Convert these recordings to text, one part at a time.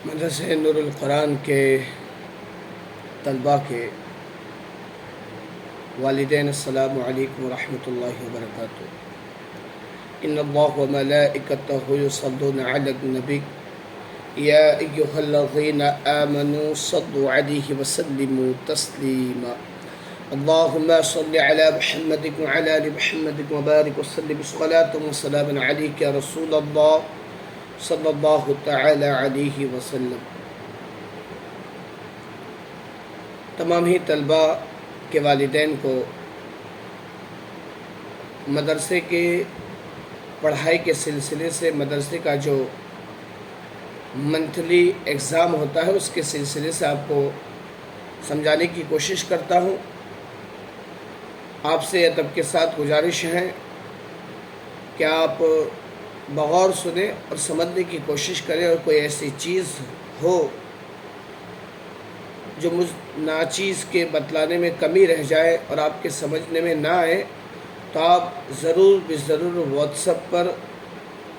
مدرسہ نور القرآن کے طلباء کے والدین السلام علیکم ورحمۃ اللہ وبرکاتہ۔ ان اللہ وملائکتہ یصلون علی النبی یا ایھا الذین آمنوا صلوا علیہ وسلموا تسلیما۔ اللہم صل علی محمد وعلی آل محمد وبارک وسلم صلاۃ وسلام علیک یا رسول اللہ صلی اللہ تعالی علیہ وسلم۔ تمام ہی طلباء کے والدین کو مدرسے کے پڑھائی کے سلسلے سے مدرسے کا جو منتھلی ایگزام ہوتا ہے اس کے سلسلے سے آپ کو سمجھانے کی کوشش کرتا ہوں۔ آپ سے ادب کے ساتھ گزارش ہے کہ آپ بغور سنیں اور سمجھنے کی کوشش کریں، اور کوئی ایسی چیز ہو جو مجھ ناچیز کے بتلانے میں کمی رہ جائے اور آپ کے سمجھنے میں نہ آئے تو آپ ضرور واٹس ایپ پر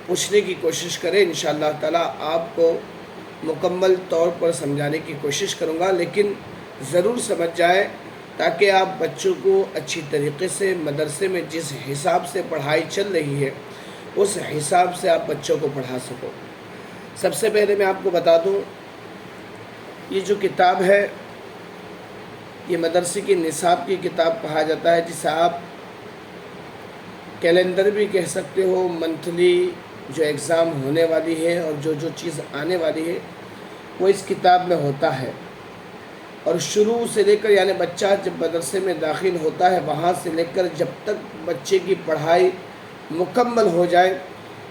پوچھنے کی کوشش کریں۔ انشاءاللہ تعالیٰ آپ کو مکمل طور پر سمجھانے کی کوشش کروں گا، لیکن ضرور سمجھ جائے تاکہ آپ بچوں کو اچھی طریقے سے مدرسے میں جس حساب سے پڑھائی چل رہی ہے اس حساب سے آپ بچوں کو پڑھا سکو۔ سب سے پہلے میں آپ کو بتا دوں، یہ جو کتاب ہے یہ مدرسے کی نصاب کی کتاب کہا جاتا ہے، جسے آپ کیلنڈر بھی کہہ سکتے ہو۔ منتھلی جو ایگزام ہونے والی ہے اور جو چیز آنے والی ہے وہ اس کتاب میں ہوتا ہے، اور شروع سے لے کر یعنی بچہ جب مدرسے میں داخل ہوتا ہے وہاں سے لے کر جب تک بچے کی پڑھائی مکمل ہو جائے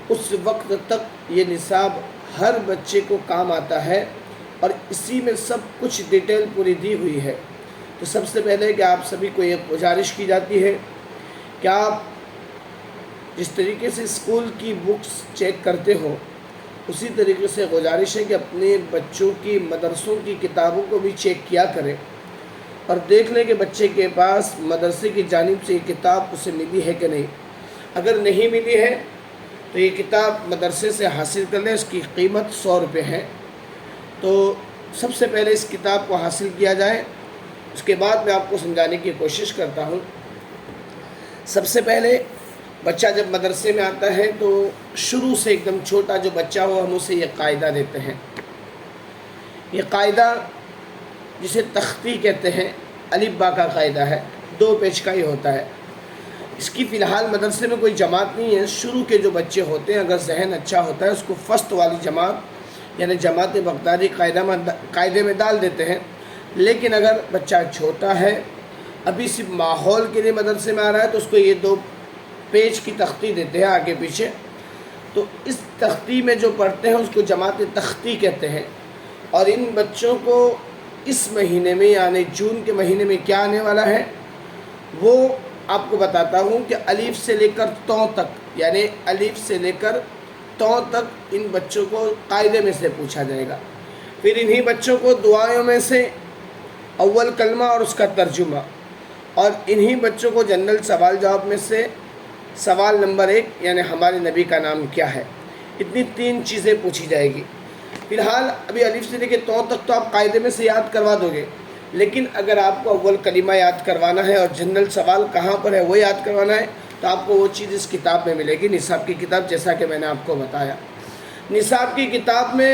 اس وقت تک یہ نصاب ہر بچے کو کام آتا ہے، اور اسی میں سب کچھ ڈیٹیل پوری دی ہوئی ہے۔ تو سب سے پہلے کہ آپ سبھی کو یہ گزارش کی جاتی ہے کہ آپ جس طریقے سے اسکول کی بکس چیک کرتے ہو اسی طریقے سے گزارش ہے کہ اپنے بچوں کی مدرسوں کی کتابوں کو بھی چیک کیا کریں اور دیکھ لیں کہ بچے کے پاس مدرسے کی جانب سے یہ کتاب اسے ملی ہے کہ نہیں۔ اگر نہیں ملی ہے تو یہ کتاب مدرسے سے حاصل کر لیں، اس کی قیمت 100 روپے ہے۔ تو سب سے پہلے اس کتاب کو حاصل کیا جائے، اس کے بعد میں آپ کو سمجھانے کی کوشش کرتا ہوں۔ سب سے پہلے بچہ جب مدرسے میں آتا ہے تو شروع سے ایک دم چھوٹا جو بچہ ہو ہم اسے یہ قاعدہ دیتے ہیں۔ یہ قاعدہ جسے تختی کہتے ہیں، الف با کا قاعدہ ہے، 2 پیج کا ہی ہوتا ہے۔ اس کی فی الحال مدرسے میں کوئی جماعت نہیں ہے۔ شروع کے جو بچے ہوتے ہیں اگر ذہن اچھا ہوتا ہے اس کو فرسٹ والی جماعت یعنی جماعت بغدادی قاعدے میں ڈال دیتے ہیں، لیکن اگر بچہ چھوٹا ہے ابھی صرف ماحول کے لیے مدرسے میں آ رہا ہے تو اس کو یہ 2 پیج کی تختی دیتے ہیں آگے پیچھے۔ تو اس تختی میں جو پڑھتے ہیں اس کو جماعت تختی کہتے ہیں، اور ان بچوں کو اس مہینے میں یعنی جون کے مہینے میں کیا آنے والا ہے وہ آپ کو بتاتا ہوں کہ الف سے لے کر تو تک یعنی الف سے لے کر تو تک ان بچوں کو قاعدے میں سے پوچھا جائے گا۔ پھر انہی بچوں کو دعاؤں میں سے اول کلمہ اور اس کا ترجمہ، اور انہی بچوں کو جنرل سوال جواب میں سے سوال نمبر 1 یعنی ہمارے نبی کا نام کیا ہے، اتنی 3 چیزیں پوچھی جائے گی۔ فی الحال ابھی الف سے لے کے تو تک تو آپ قاعدے میں سے یاد کروا دو گے، لیکن اگر آپ کو اول کلمہ یاد کروانا ہے اور جنرل سوال کہاں پر ہے وہ یاد کروانا ہے تو آپ کو وہ چیز اس کتاب میں ملے گی، نصاب کی کتاب، جیسا کہ میں نے آپ کو بتایا۔ نصاب کی کتاب میں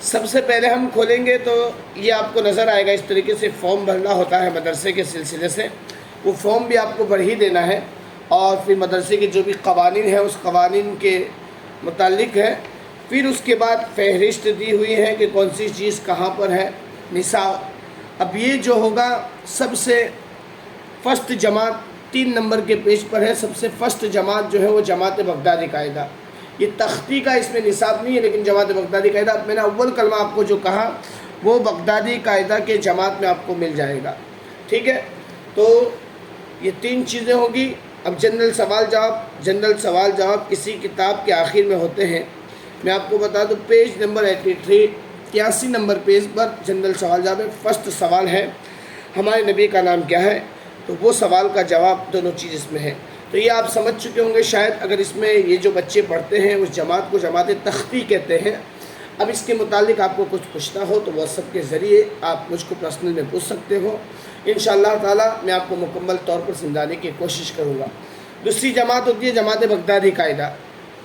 سب سے پہلے ہم کھولیں گے تو یہ آپ کو نظر آئے گا، اس طریقے سے فارم بھرنا ہوتا ہے مدرسے کے سلسلے سے، وہ فارم بھی آپ کو بھر ہی دینا ہے، اور پھر مدرسے کے جو بھی قوانین ہیں اس قوانین کے متعلق ہے۔ پھر اس کے بعد فہرست دی ہوئی ہے کہ کون سی چیز کہاں پر ہے، نصاب۔ اب یہ جو ہوگا سب سے فرسٹ جماعت 3 نمبر کے پیج پر ہے، سب سے فرسٹ جماعت جو ہے وہ جماعت بغدادی قاعدہ۔ یہ تختی کا اس میں نصاب نہیں ہے لیکن جماعت بغدادی قاعدہ، اب میں نے اول کلمہ آپ کو جو کہا وہ بغدادی قاعدہ کے جماعت میں آپ کو مل جائے گا، ٹھیک ہے۔ تو یہ 3 چیزیں ہوگی۔ اب جنرل سوال جواب اسی کتاب کے آخر میں ہوتے ہیں۔ میں آپ کو بتا دوں پیج نمبر 83 نمبر پیج پر جنرل سوال جواب ہے۔ فرسٹ سوال ہے ہمارے نبی کا نام کیا ہے، تو وہ سوال کا جواب دونوں چیز اس میں ہے۔ تو یہ آپ سمجھ چکے ہوں گے شاید، اگر اس میں یہ جو بچے پڑھتے ہیں اس جماعت کو جماعت تختی کہتے ہیں۔ اب اس کے متعلق آپ کو کچھ پوچھنا ہو تو واٹسپ کے ذریعے آپ مجھ کو پرسنل میں پوچھ سکتے ہو، انشاءاللہ تعالیٰ میں آپ کو مکمل طور پر سمجھانے کی کوشش کروں گا۔ دوسری جماعت ہوتی ہے جماعت بغدادی قاعدہ۔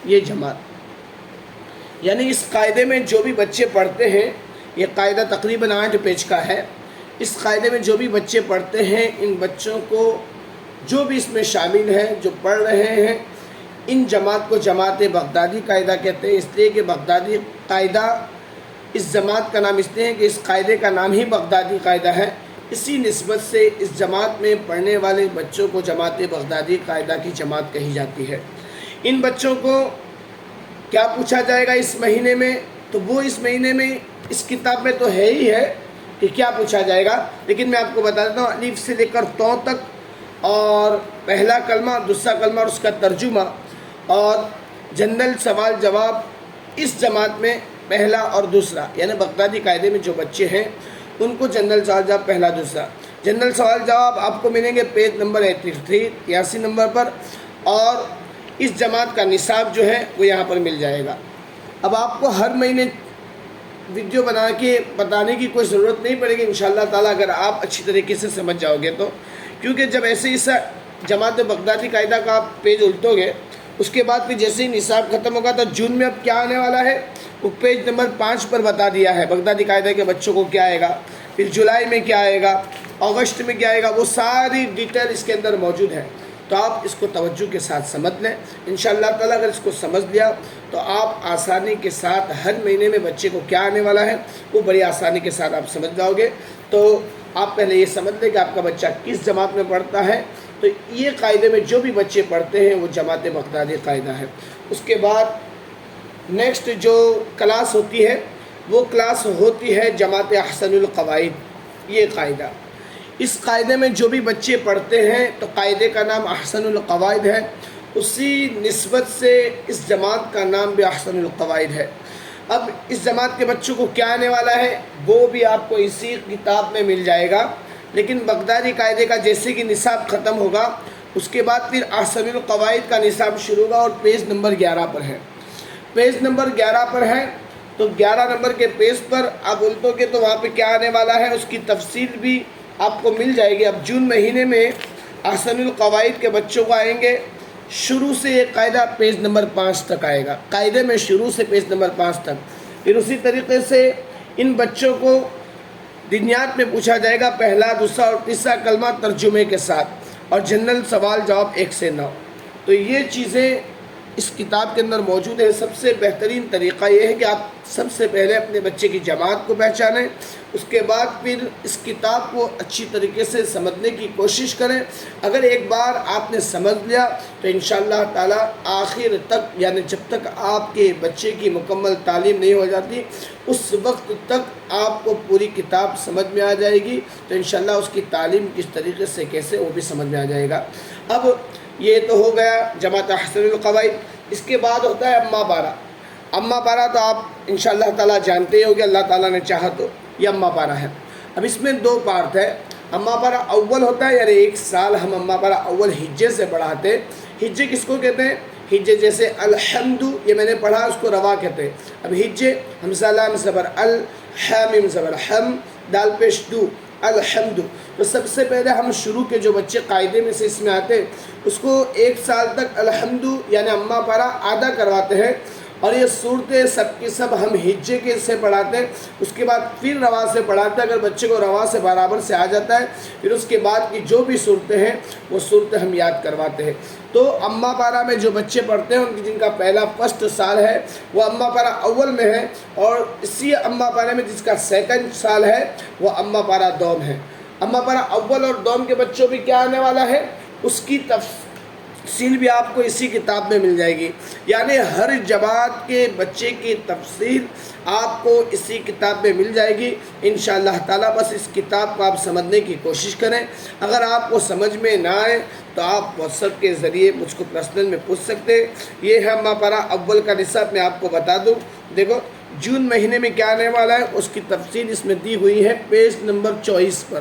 یہ جماعت یعنی اس قاعدے میں جو بھی بچے پڑھتے ہیں، یہ قاعدہ تقریباً 8 پیج کا ہے، اس قاعدے میں جو بھی بچے پڑھتے ہیں ان بچوں کو جو بھی اس میں شامل ہیں جو پڑھ رہے ہیں، ان جماعت کو جماعت بغدادی قاعدہ کہتے ہیں، اس لیے کہ بغدادی قاعدہ اس جماعت کا نام اس لیے ہے کہ اس قاعدے کا نام ہی بغدادی قاعدہ ہے، اسی نسبت سے اس جماعت میں پڑھنے والے بچوں کو جماعت بغدادی قاعدہ کی جماعت کہی جاتی ہے۔ ان بچوں کو کیا پوچھا جائے گا اس مہینے میں، تو وہ اس مہینے میں اس کتاب میں تو ہے ہی ہے کہ کیا پوچھا جائے گا، لیکن میں آپ کو بتا دیتا ہوں الف سے لے کر تو تک، اور پہلا کلمہ، دوسرا کلمہ اور اس کا ترجمہ، اور جنرل سوال جواب اس جماعت میں پہلا اور دوسرا، یعنی بغدادی قاعدے میں جو بچے ہیں ان کو جنرل سوال جواب پہلا دوسرا۔ جنرل سوال جواب آپ کو ملیں گے پیج نمبر 83 نمبر پر، اور اس جماعت کا نصاب جو ہے وہ یہاں پر مل جائے گا۔ اب آپ کو ہر مہینے ویڈیو بنا کے بتانے کی کوئی ضرورت نہیں پڑے گی انشاءاللہ تعالیٰ، اگر آپ اچھی طریقے سے سمجھ جاؤ گے تو، کیونکہ جب ایسے اس جماعت بغدادی قاعدہ کا آپ پیج الٹو گے، اس کے بعد پھر جیسے ہی نصاب ختم ہوگا تو جون میں اب کیا آنے والا ہے وہ پیج نمبر 5 پر بتا دیا ہے، بغدادی قاعدہ کے بچوں کو کیا آئے گا، پھر جولائی میں کیا آئے گا، اگست میں کیا آئے گا، وہ ساری ڈیٹیل اس کے اندر موجود ہے۔ تو آپ اس کو توجہ کے ساتھ سمجھ لیں انشاءاللہ تعالیٰ، اگر اس کو سمجھ لیا تو آپ آسانی کے ساتھ ہر مہینے میں بچے کو کیا آنے والا ہے وہ بڑی آسانی کے ساتھ آپ سمجھ جاؤ گے۔ تو آپ پہلے یہ سمجھ لیں کہ آپ کا بچہ کس جماعت میں پڑھتا ہے، تو یہ قاعدے میں جو بھی بچے پڑھتے ہیں وہ جماعت بغدادی قاعدہ ہے۔ اس کے بعد نیکسٹ جو کلاس ہوتی ہے وہ کلاس ہوتی ہے جماعت احسن القواعد، یہ قاعدہ۔ اس قاعدے میں جو بھی بچے پڑھتے ہیں تو قاعدے کا نام احسن القواعد ہے، اسی نسبت سے اس جماعت کا نام بھی احسن القواعد ہے۔ اب اس جماعت کے بچوں کو کیا آنے والا ہے وہ بھی آپ کو اسی کتاب میں مل جائے گا، لیکن بغدادی قاعدے کا جیسے کہ نصاب ختم ہوگا اس کے بعد پھر احسن القواعد کا نصاب شروع ہوگا، اور پیج نمبر 11 پر ہے، پیج نمبر 11 پر ہے، تو 11 نمبر کے پیج پر آپ الٹو گے تو وہاں پہ کیا آنے والا ہے اس کی تفصیل بھی آپ کو مل جائے گی۔ اب جون مہینے میں احسن القواعد کے بچوں کو آئیں گے شروع سے یہ قاعدہ پیج نمبر 5 تک آئے گا، قاعدے میں شروع سے پیج نمبر 5 تک، پھر اسی طریقے سے ان بچوں کو دنیات میں پوچھا جائے گا پہلا، دوسرا اور تیسرا کلمہ ترجمے کے ساتھ، اور جنرل سوال جواب 1 سے 9۔ تو یہ چیزیں اس کتاب کے اندر موجود ہے۔ سب سے بہترین طریقہ یہ ہے کہ آپ سب سے پہلے اپنے بچے کی جماعت کو پہچانیں، اس کے بعد پھر اس کتاب کو اچھی طریقے سے سمجھنے کی کوشش کریں۔ اگر ایک بار آپ نے سمجھ لیا تو انشاءاللہ تعالیٰ آخر تک، یعنی جب تک آپ کے بچے کی مکمل تعلیم نہیں ہو جاتی اس وقت تک آپ کو پوری کتاب سمجھ میں آ جائے گی، تو انشاءاللہ اس کی تعلیم کس طریقے سے کیسے وہ بھی سمجھ میں آ جائے گا۔ اب یہ تو ہو گیا جماعت احسن القواعد۔ اس کے بعد ہوتا ہے اما پارا۔ اما پارا تو آپ انشاءاللہ تعالیٰ جانتے ہی ہوگے، اللہ تعالیٰ نے چاہا تو یہ اما پارا ہے۔ اب اس میں 2 پارٹ ہے۔ اما پارا اول ہوتا ہے، یعنی 1 سال ہم اما پارا اول ہجے سے پڑھاتے ہیں۔ ہجے کس کو کہتے ہیں؟ ہجے جیسے الحمد، یہ میں نے پڑھا، اس کو روا کہتے ہیں۔ اب ہجے حمزہ لام زبر ال، ح میم زبر حم، دال پیش دو، الحمد۔ تو سب سے پہلے ہم شروع کے جو بچے قاعدے میں سے اس میں آتے ہیں اس کو 1 سال تک الحمد یعنی اما پارا آدھا کرواتے ہیں، اور یہ صورتیں سب کی سب ہم ہجے کے سے پڑھاتے ہیں۔ اس کے بعد پھر روا سے پڑھاتے ہیں، اگر بچے کو روا سے برابر سے آ جاتا ہے پھر اس کے بعد کی جو بھی صورتیں ہیں وہ صورتیں ہم یاد کرواتے ہیں۔ تو اما پارا میں جو بچے پڑھتے ہیں ان کی جن کا پہلا فرسٹ سال ہے وہ اما پارا اول میں ہے، اور اسی اما پارا میں جس کا سیکنڈ سال ہے وہ اما پارا دوم ہے۔ اما پارا اول اور دوم کے بچوں بھی کیا آنے والا ہے اس کی تفصیل بھی آپ کو اسی کتاب میں مل جائے گی، یعنی ہر جماعت کے بچے کی تفصیل آپ کو اسی کتاب میں مل جائے گی انشاءاللہ تعالیٰ۔ بس اس کتاب کو آپ سمجھنے کی کوشش کریں، اگر آپ کو سمجھ میں نہ آئے تو آپ واٹس ایپ کے ذریعے مجھ کو پرسنل میں پوچھ سکتے ہیں۔ یہ ہے اما پارا اول کا نصاب، میں آپ کو بتا دوں، دیکھو جون مہینے میں کیا آنے والا ہے اس کی تفصیل اس میں دی ہوئی ہے پیج نمبر 24 پر۔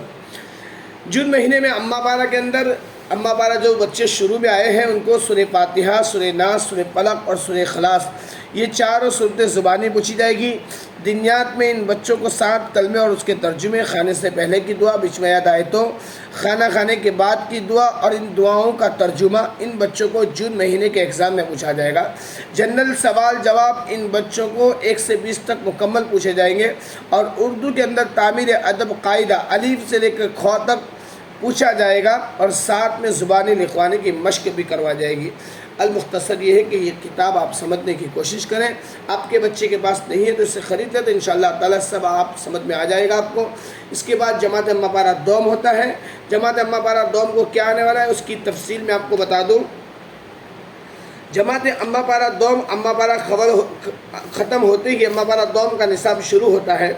جون مہینے میں اما پارا کے اندر اما پارا جو بچے شروع میں آئے ہیں ان کو سورہ فاتحہ، سورہ ناس، سورہ فلق اور سورہ اخلاص یہ چاروں صورتیں زبانی پوچھی جائے گی۔ دنیات میں ان بچوں کو 7 کلمے اور اس کے ترجمے، کھانے سے پہلے کی دعا، بچ میں یاد آئے تو کھانا کھانے کے بعد کی دعا اور ان دعاؤں کا ترجمہ ان بچوں کو جون مہینے کے ایگزام میں پوچھا جائے گا۔ جنرل سوال جواب ان بچوں کو 1 سے 20 تک مکمل پوچھے جائیں گے، اور اردو کے اندر تعمیر ادب قاعدہ الف سے لے کر خ تک پوچھا جائے گا، اور ساتھ میں زبانی لکھوانے کی مشق بھی کروا جائے گی۔ المختصر یہ ہے کہ یہ کتاب آپ سمجھنے کی کوشش کریں۔ آپ کے بچے کے پاس نہیں ہے تو اسے خرید لیں تو انشاءاللہ تعالیٰ سب آپ سمجھ میں آ جائے گا آپ کو۔ اس کے بعد جماعت امہ پارہ دوم ہوتا ہے۔ جماعت امہ پارہ دوم کو کیا آنے والا ہے اس کی تفصیل میں آپ کو بتا دوں۔ جماعت امہ پارہ دوم، امہ پارہ خبر ختم ہوتے ہی امہ پارہ دوم کا نصاب شروع ہوتا ہے۔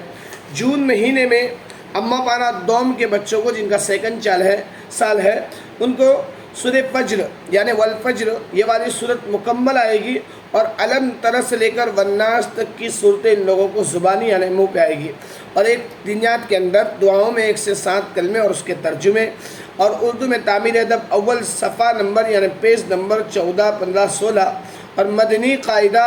جون مہینے میں امہ پارہ دوم کے بچوں کو جن کا سیکنڈ سال ہے ان کو سورہ فجر یعنی والفجر یہ والی صورت مکمل آئے گی، اور علم تر سے لے کر والناس تک کی صورتیں ان لوگوں کو زبانی یعنی منہ پہ آئے گی، اور ایک دنیات کے اندر دعاؤں میں 1 سے 7 کلمے اور اس کے ترجمے، اور اردو میں تعمیر ادب اول صفحہ نمبر یعنی پیج نمبر 14، 15، 16، اور مدنی قاعدہ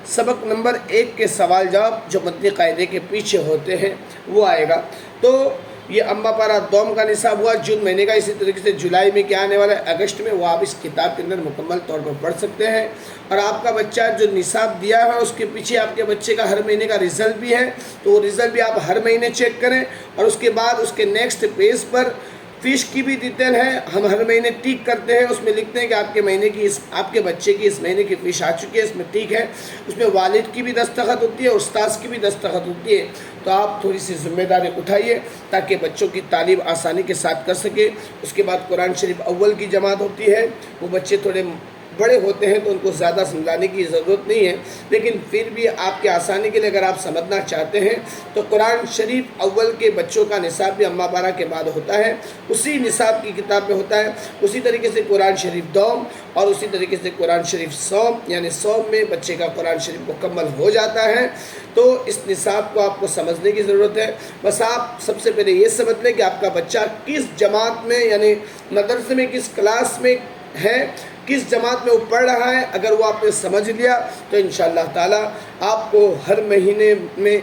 سبق نمبر 1 کے سوال جواب جو مدنی قاعدے کے پیچھے ہوتے ہیں وہ آئے گا۔ تو یہ امہ پارہ دوم کا نصاب ہوا جون مہینے کا۔ اسی طریقے سے جولائی میں کیا آنے والا ہے، اگست میں، وہ آپ اس کتاب کے اندر مکمل طور پر پڑھ سکتے ہیں۔ اور آپ کا بچہ جو نصاب دیا ہے اس کے پیچھے آپ کے بچے کا ہر مہینے کا رزلٹ بھی ہے، تو وہ رزلٹ بھی آپ ہر مہینے چیک کریں، اور اس کے بعد اس کے نیکسٹ پیج پر فیس کی بھی ڈیٹیل ہے، ہم ہر مہینے ٹیک کرتے ہیں، اس میں لکھتے ہیں کہ آپ کے بچے کی اس مہینے کی فیس آ چکی ہے، اس میں ٹھیک ہے، اس میں والد کی بھی دستخط ہوتی ہے، استاذ کی بھی دستخط ہوتی ہے۔ تو آپ تھوڑی سی ذمہ داری اٹھائیے تاکہ بچوں کی تعلیم آسانی کے ساتھ کر سکے۔ اس کے بعد قرآن شریف اول کی جماعت ہوتی ہے، وہ بچے تھوڑے بڑے ہوتے ہیں تو ان کو زیادہ سمجھانے کی ضرورت نہیں ہے، لیکن پھر بھی آپ کے آسانی کے لیے اگر آپ سمجھنا چاہتے ہیں تو قرآن شریف اول کے بچوں کا نصاب بھی امہ پارہ کے بعد ہوتا ہے، اسی نصاب کی کتاب میں ہوتا ہے۔ اسی طریقے سے قرآن شریف دوم، اور اسی طریقے سے قرآن شریف سوم، یعنی سوم میں بچے کا قرآن شریف مکمل ہو جاتا ہے۔ تو اس نصاب کو آپ کو سمجھنے کی ضرورت ہے۔ بس آپ سب سے پہلے یہ سمجھ لیں کہ آپ کا بچہ کس جماعت میں یعنی مدرسے میں کس کلاس میں ہے، کس جماعت میں وہ پڑھ رہا ہے۔ اگر وہ آپ نے سمجھ لیا تو انشاءاللہ تعالیٰ آپ کو ہر مہینے میں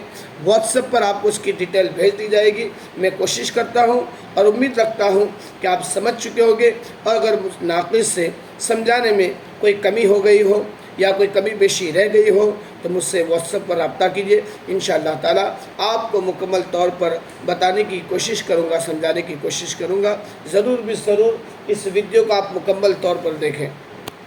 واٹس ایپ پر آپ کو اس کی ڈیٹیل بھیج دی جائے گی۔ میں کوشش کرتا ہوں اور امید رکھتا ہوں کہ آپ سمجھ چکے ہوں گے، اور اگر ناقص سے سمجھانے میں کوئی کمی ہو گئی ہو یا کوئی کمی بیشی رہ گئی ہو تو مجھ سے واٹس ایپ پر رابطہ کیجیے۔ انشاءاللہ تعالیٰ آپ کو مکمل طور پر بتانے کی کوشش کروں گا، سمجھانے کی کوشش کروں گا۔ ضرور بھی ضرور اس ویڈیو کو آپ مکمل طور پر دیکھیں۔